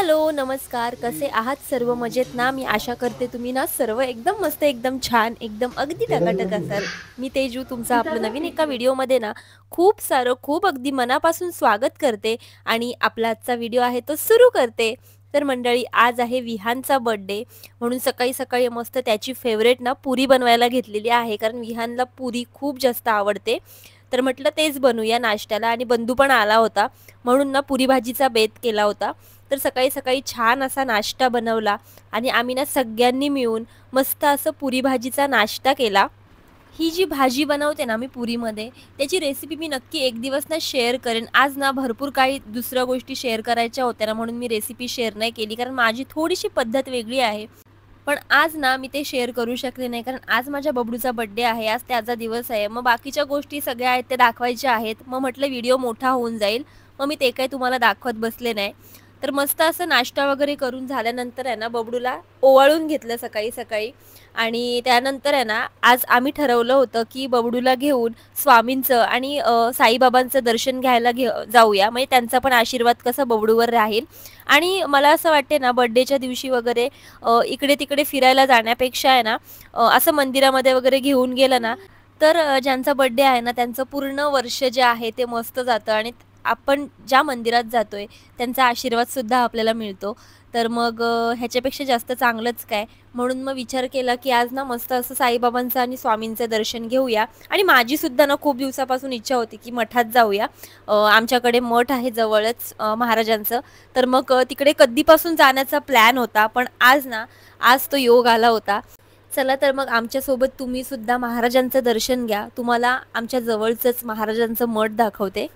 Hello नमस्कार, कसे आहात सर्व? मजेत ना? मी आशा करते तुम्ही ना सर्व एकदम मस्त, एकदम छान, एकदम अगदी टकाटक असाल. मी तेजू तुमचं आपलं नवीन एका व्हिडिओमध्ये ना खूप अगदी मनापासून स्वागत करते आणि आपला आजचा व्हिडिओ आहे तो सुरू करते. तर मंडळी, आज आहे विहानचा बर्थडे, म्हणून सकाळी सकाळी मस्त त्याची फेवरेट ना पुरी बनवायला घेतलेली आहे, कारण विहानला पुरी खूप जास्त आवडते. तर म्हटलं तेच बनवूया नाश्त्याला, आणि बंधू पण आला होता म्हणून ना पुरी भाजीचा बेत केला होता. तर सकाळी सकाळी छान असा नाश्ता बनवला आणि आम्ही ना सगळ्यांनी मिळून मस्त असं पुरी भाजीचा नाश्ता केला. ही जी भाजी बनवते ना मी पुरीमध्ये, त्याची रेसिपी मी नक्की एक दिवस ना शेअर करेन. आज ना भरपूर काही दुसऱ्या गोष्टी शेअर करायच्या होत्या ना, म्हणून मी रेसिपी शेअर नाही केली, कारण माझी थोडीशी पद्धत वेगळी आहे. पण आज ना मी ते शेअर करू शकले नाही, कारण आज माझ्या बबडूचा बर्थडे आहे, आज त्याचा दिवस आहे. मग बाकीच्या गोष्टी सगळ्या आहेत ते दाखवायच्या आहेत. मग म्हटलं व्हिडिओ मोठा होऊन जाईल, मग मी ते काही तुम्हाला दाखवत बसले नाही. तर मस्त असं नाश्ता वगैरे करून झाल्यानंतर आहे ना बबडूला ओवाळून घेतलं सकाळी सकाळी. आणि त्यानंतर आहे ना आज आम्ही ठरवलं होतं की बबडूला घेऊन स्वामींचं आणि साईबाबांचं दर्शन घ्यायला जाऊया, म्हणजे त्यांचा पण आशीर्वाद कसा बबडूवर राहील. आणि मला असं वाटते ना बर्थडेच्या दिवशी वगैरे इकडे तिकडे फिरायला जाण्यापेक्षा आहे ना असं मंदिरामध्ये वगैरे घेऊन गेलं ना, तर ज्यांचा बर्थडे आहे ना त्यांचं पूर्ण वर्ष जे आहे ते मस्त जातं, आणि आपण ज्या मंदिरात जातोय त्यांचा आशीर्वाद सुद्धा आपल्याला मिळतो. तर मग ह्याच्यापेक्षा जास्त चांगलंच काय, म्हणून मग विचार केला की आज ना मस्त असं साईबाबांचं आणि स्वामींचं दर्शन घेऊया. आणि माझी सुद्धा ना खूप दिवसापासून इच्छा होती की मठात जाऊया. आमच्याकडे मठ आहे जवळच महाराजांचं, तर मग तिकडे कधीपासून जाण्याचा प्लॅन होता, पण आज तो योग आला होता. चला तर मग आमच्यासोबत तुम्ही सुद्धा महाराजांचं दर्शन घ्या. तुम्हाला आमच्या जवळचंच महाराजांचं मठ दाखवते.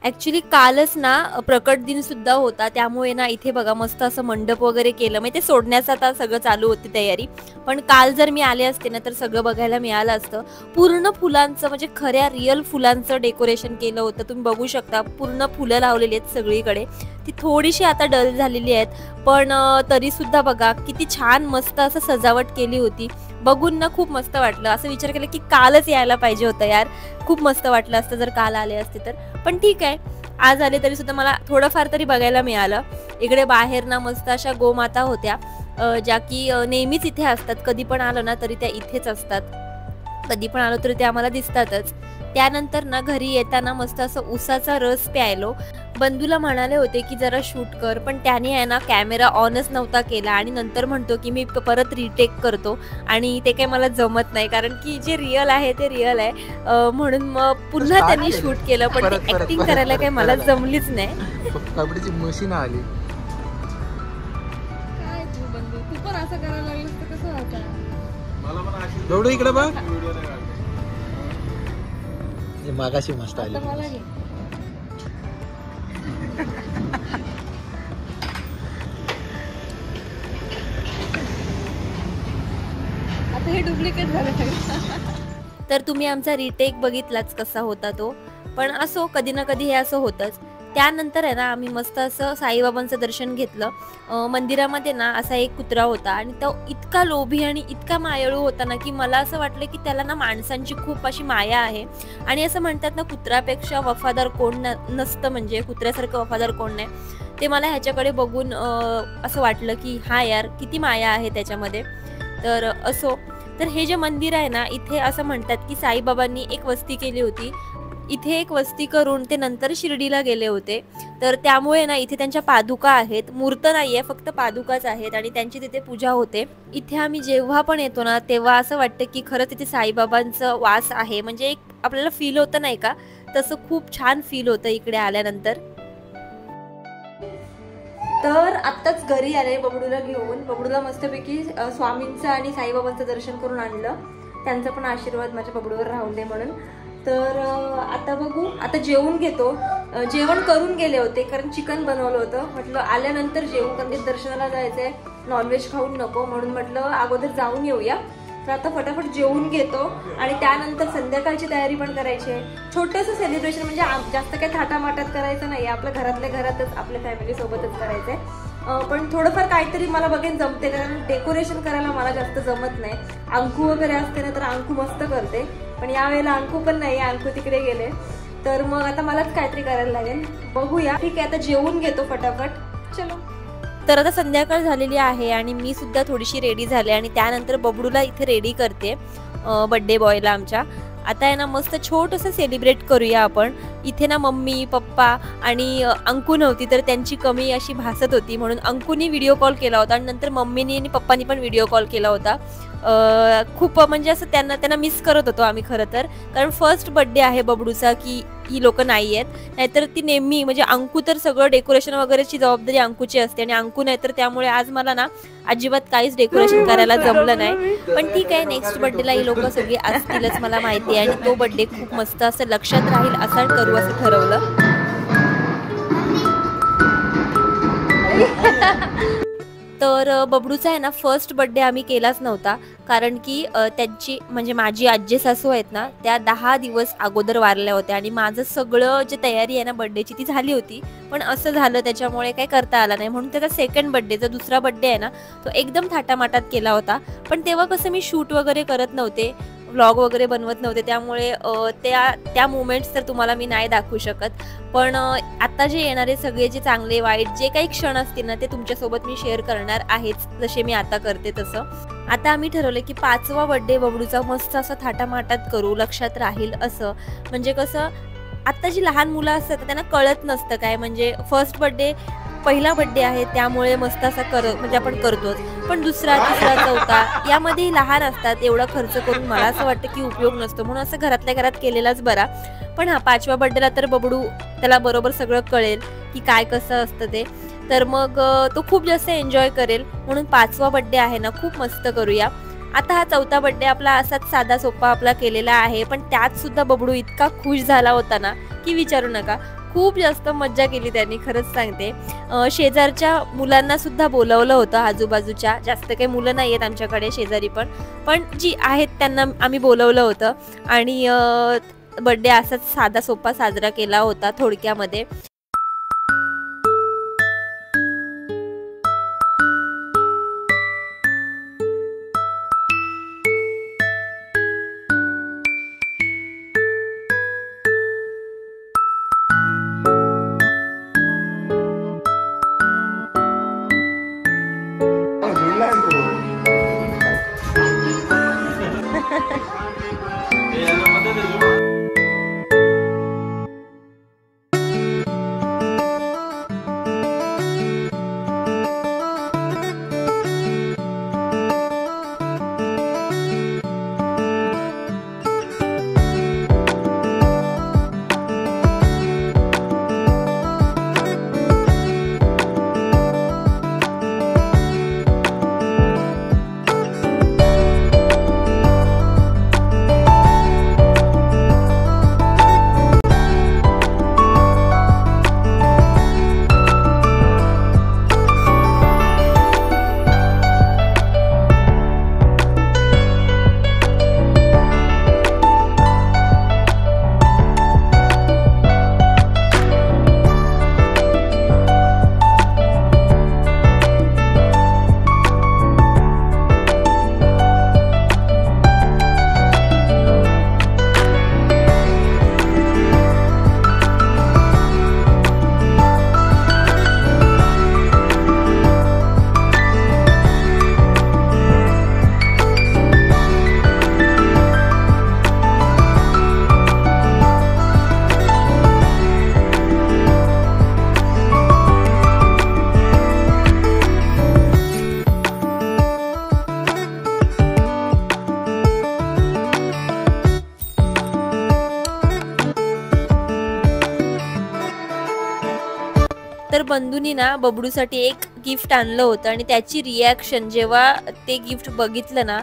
ॲक्च्युली कालच ना प्रकट दिन सुद्धा होता, त्यामुळे ना इथे बघा मस्त असं मंडप वगैरे केलं, म्हणजे ते सोडण्याचं आता सगळं चालू होती तयारी. पण काल जर मी आले असते ना तर सगळं बघायला मिळालं असतं. पूर्ण फुलांचं, म्हणजे खऱ्या रिअल फुलांचं डेकोरेशन केलं होतं. तुम्ही बघू शकता पूर्ण फुलं लावलेली आहेत सगळीकडे. ती थोडीशी आता डल झालेली आहेत, पण तरी सुद्धा बघा किती छान मस्त असं सजावट केली होती. बघून ना खूप मस्त वाटलं. असं विचार केला की कालच यायला पाहिजे होतं यार, खूप मस्त वाटलं असतं जर काल आले असते तर. पण ठीक आहे, आज आले तरी सुद्धा मला थोडंफार तरी बघायला मिळालं. इकडे बाहेर ना मस्त अशा गोमाता होत्या, ज्या की नेहमीच इथे असतात. कधी पण आलो ना तरी त्या इथेच असतात, कधी पण आलो तरी ते आम्हाला दिसतातच. त्यानंतर ना घरी येताना मस्त असं उसाचा रस प्यायलो. बंधूला म्हणाले होते की जरा शूट कर, पण त्याने आहे ना कॅमेरा ऑनच नव्हता केला, आणि नंतर म्हणतो की मी परत रिटेक करतो, आणि ते काही मला जमत नाही, कारण की जे रिअल आहे ते रिअल आहे. म्हणून मग पुन्हा त्यांनी शूट केलं, पण ते ऍक्टिंग करायला काही मला जमलीच नाही. कबड्डीची मशीन आली. काय तू बंधू, तू पण असं करायला लागलीस तर कसं व्हायचं? एवढं इकडे बघ, मागाशी मस्त आली. आता मला घे. आता हे डुप्लिकेट झालं सगळं. तर तुम्ही आमचा रिटेक बघितलाच कसा होता तो, पण असो कधी ना कधी हे असं होतंच. त्यानंतर आहे ना आम्ही मस्त असं साईबाबांचं दर्शन घेतलं. मंदिरामध्ये ना असा एक कुत्रा होता, आणि तो इतका लोभी आणि इतका मायाळू होता ना की मला असं वाटलं की त्याला ना माणसांची खूप अशी माया आहे. आणि असं म्हणतात ना कुत्र्यापेक्षा वफादार कोण नसतं, म्हणजे कुत्र्यासारखं वफादार कोण नाही. ते मला ह्याच्याकडे बघून असं वाटलं की हा यार किती माया आहे त्याच्यामध्ये. तर असो, तर हे जे मंदिर आहे ना इथे असं म्हणतात की साईबाबांनी एक वस्ती केली होती. इथे एक वस्ती करून ते नंतर शिर्डीला गेले होते, तर त्यामुळे ना इथे त्यांच्या पादुका आहेत. मूर्त नाहीये, फक्त पादुकाच आहेत, आणि त्यांची तिथे पूजा होते. इथे आम्ही जेव्हा पण येतो ना तेव्हा असं वाटतं की खरंच इथे साईबाबांचं वास आहे, म्हणजे एक आपल्याला फील होतं नाही का, तसं खूप छान फील होतं इकडे आल्यानंतर. तर आत्ताच घरी आले बबडूला घेऊन. बबडूला मस्तपैकी स्वामींचं आणि साईबाबांचं दर्शन करून आणलं. त्यांचा पण आशीर्वाद माझ्या बबडूवर राहून दे म्हणून. तर आता बघू, आता जेवून घेतो. जेवण करून गेले होते कारण चिकन बनवलं होतं. म्हटलं आल्यानंतर जेवू, कारण ते दर्शनाला जायचंय, नॉनव्हेज खाऊन नको, म्हणून म्हटलं अगोदर जाऊन येऊया. तर आता फटाफट जेवून घेतो, आणि त्यानंतर संध्याकाळची तयारी पण करायची आहे. छोटंसं सेलिब्रेशन, म्हणजे जास्त काही थाटामाटात करायचं नाही, आपल्या घरातल्या घरातच आपल्या फॅमिली सोबतच करायचंय. पण थोडंफार काहीतरी मला बघेन जमते, कारण डेकोरेशन करायला मला जास्त जमत नाही. अंकू वगैरे असते ना तर अंकू मस्त करते, पण यावेळेला अंकू पण नाही, अंकू तिकडे गेले. तर मग आता मलाच काहीतरी करायला लागेल. बघूया. ठीक आहे, आता जेवून घेतो फटाफट. चलो. तर आता संध्याकाळ झालेली आहे आणि मी सुद्धा थोडीशी रेडी झाले आणि त्यानंतर बबडूला इथे रेडी करते, बर्थडे बॉयला आमच्या. आता आहे ना मस्त छोटंसं सेलिब्रेट करूया आपण. इथे ना मम्मी पप्पा आणि अंकू नव्हती, तर त्यांची कमी अशी भासत होती, म्हणून अंकूनी व्हिडिओ कॉल केला होता आणि नंतर मम्मीनी आणि पप्पानी पण व्हिडिओ कॉल केला होता. खूप म्हणजे असं त्यांना मिस करत होतो आम्ही खरं तर, कारण फर्स्ट बर्थडे आहे बबडूचा की ही लोक नाही आहेत. नाहीतर ती नेहमी म्हणजे अंकू तर सगळं डेकोरेशन वगैरेची जबाबदारी अंकूची असते आणि अंकू नाही, तर त्यामुळे आज मला ना अजिबात काहीच डेकोरेशन करायला जमलं नाही. पण ठीक आहे, नेक्स्ट बर्थडेला ही लोक सगळी असतीलच मला माहिती आहे आणि तो बर्थडे खूप मस्त असं लक्षात राहील असा करू असं ठरवलं. तर बबडूचा आहे ना फर्स्ट बर्थडे आम्ही केलाच नव्हता, कारण की त्यांची म्हणजे माझी आजी सासू आहेत ना, त्या 10 दिवस अगोदर वारल्या होत्या आणि माझं सगळं जे तयारी आहे ना बर्थडेची ती झाली होती. पण असं झालं त्याच्यामुळे काही करता आला नाही, म्हणून त्याचा सेकंड बर्थडे जो दुसरा बर्थडे आहे ना तो एकदम थाटामाटात केला होता. पण तेव्हा कसं मी शूट वगैरे करत नव्हते, व्लॉग वगैरे बनवत नव्हते, त्यामुळे त्या मोमेंट्स तर तुम्हाला मी नाही दाखवू शकत. पण आता जे येणारे सगळे जे चांगले वाईट जे काही क्षण असतील ना ते तुमच्यासोबत मी शेअर करणार आहेच, जसे मी आता करते तसं. आता आम्ही ठरवलं की 5वा बर्थडे बबडूचा मस्त असं थाटामाटात करू, लक्षात राहील असं. म्हणजे कसं आता जी लहान मुलं असतात त्यांना कळत नसतं काय, म्हणजे फर्स्ट बर्थडे पहिला बर्थडे आहे त्यामुळे मस्त असा म्हणजे आपण करतोच, पण दुसरा तिसरा चौथा यामध्ये लहान असतात, एवढा खर्च करून मला असं वाटतं की उपयोग नसतो, म्हणून असं घरातल्या घरात केलेलाच बरा. पण हा 5व्या बर्थडेला तर बबडू त्याला बरोबर सगळं कळेल की काय कसं असतं ते, तर मग तो खूप जास्त एन्जॉय करेल, म्हणून 5वा बर्थडे आहे ना खूप मस्त करूया. आता हा 4था बर्थडे आपला असाच साधा सोपा आपला केलेला आहे, पण त्यात सुद्धा बबडू इतका खुश झाला होता ना की विचारू नका. खूप जास्त मज्जा केली त्यांनी, खरंच सांगते. शेजारच्या मुलांना सुद्धा बोलवलं होतं, आजूबाजूच्या जास्त काही मुलं नाही आहेत आमच्याकडे शेजारी, पण जी आहेत त्यांना आम्ही बोलवलं होतं आणि बर्थडे असाच साधा सोपा साजरा केला होता थोडक्यामध्ये. तर बंधूनी ना बबडूसाठी एक गिफ्ट आणलं होतं आणि त्याची रिॲक्शन जेव्हा ते गिफ्ट बघितलं ना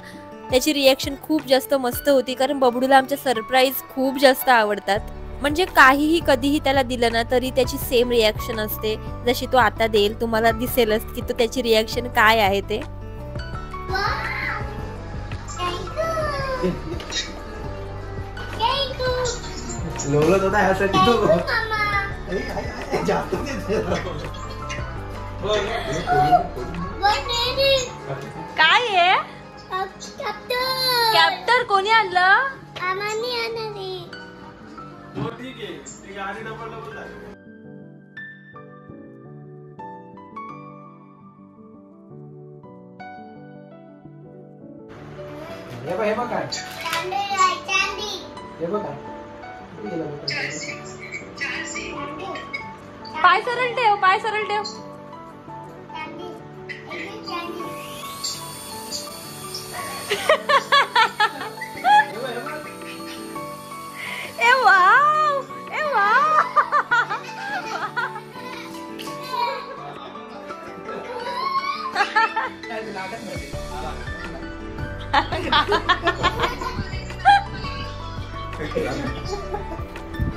त्याची रिॲक्शन खूप जास्त मस्त होती, कारण बबडूला आमच्या सरप्राईज खूप जास्त आवडतात. म्हणजे काहीही कधीही त्याला दिलं ना तरी त्याची सेम रिॲक्शन असते जशी तो आता देईल. तुम्हाला दिसेलच की तो त्याची रिॲक्शन काय आहे ते. काय आहे कॅप्टर कोणी आणलं? हे बघ काय हे बघ काय पाय सरळ ठेव, पाय सरळ ठेव. ए वाव, ए वाव.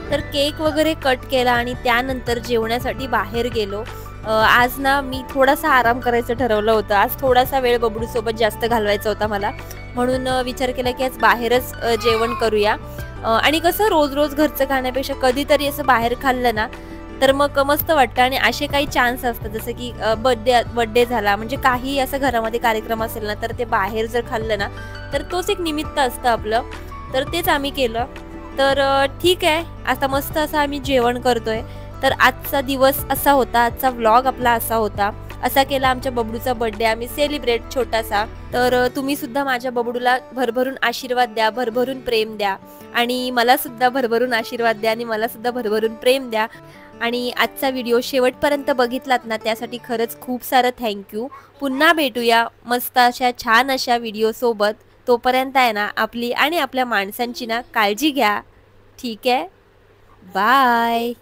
तर केक वगैरे कट केला आणि त्यानंतर जेवण्यासाठी बाहेर गेलो. आज ना मी थोडासा आराम करायचं ठरवलं होतं. आज थोडासा वेळ बबडूसोबत जास्त घालवायचा होता मला, म्हणून विचार केला की आज बाहेरच जेवण करूया. आणि कसं रोज रोज घरचं खाण्यापेक्षा कधीतरी असं बाहेर खाल्लं ना तर मग मस्त वाटतं. आणि असे काही चान्स असतात जसं की बर्थडे झाला, म्हणजे काही असं घरामध्ये कार्यक्रम असेल ना तर ते बाहेर जर खाल्लं ना तर तोच एक निमित्त असतं आपलं. तर तेच आम्ही केलं. तर ठीक आहे, आता मस्त असं आम्ही जेवण करतोय. तर आजचा दिवस असा होता, आजचा व्लॉग आपला असा होता. असा केला आमच्या बबडूचा बर्थडे आम्ही सेलिब्रेट छोटासा. तर तुम्ही सुद्धा माझ्या बबडूला भरभरून आशीर्वाद द्या, भरभरून प्रेम द्या आणि मला सुद्धा भरभरून आशीर्वाद द्या आणि मला सुद्धा भरभरून प्रेम द्या. आणि आजचा व्हिडिओ शेवटपर्यंत बघितलात ना त्यासाठी खरंच खूप सारं थँक्यू. पुन्हा भेटूया मस्त अशा छान अशा व्हिडिओ सोबत. तोपर्यंत आहे ना आपली आणि आपल्या माणसांची ना काळजी घ्या. ठीक आहे, बाय.